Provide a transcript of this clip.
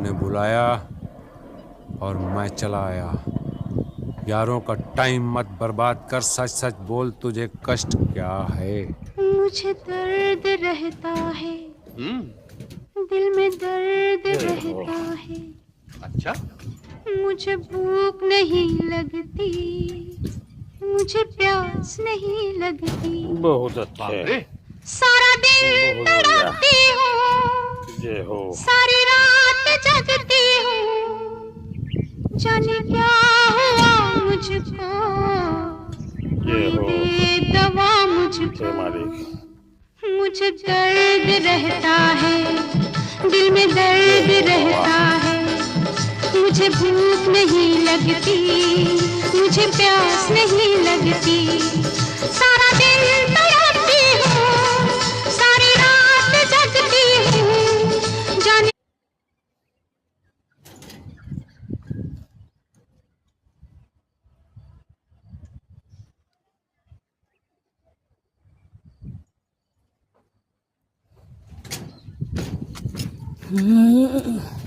तूने बुलाया और मैं चला आया। यारों का टाइम मत बर्बाद कर, सच सच बोल, तुझे कष्ट क्या है? मुझे दर्द रहता है, दिल में दर्द रहता है। अच्छा, मुझे भूख नहीं लगती, मुझे प्यास नहीं लगती। बहुत अच्छे। सारा दिन बहुत बढ़िया। तड़पती हूँ, जय हो। सारी रात जगती हूँ। जाने क्या हुआ मुझको, जय कोई हो। दे दवा मुझको। जय मालिक। मुझे दर्द रहता है, दिल में दर्द रहता है। मुझे भूख नहीं लगती, मुझे प्यास नहीं लगती। सारा दिन तड़पती हूँ, सारी रात जगती हूँ। जाने हम्म।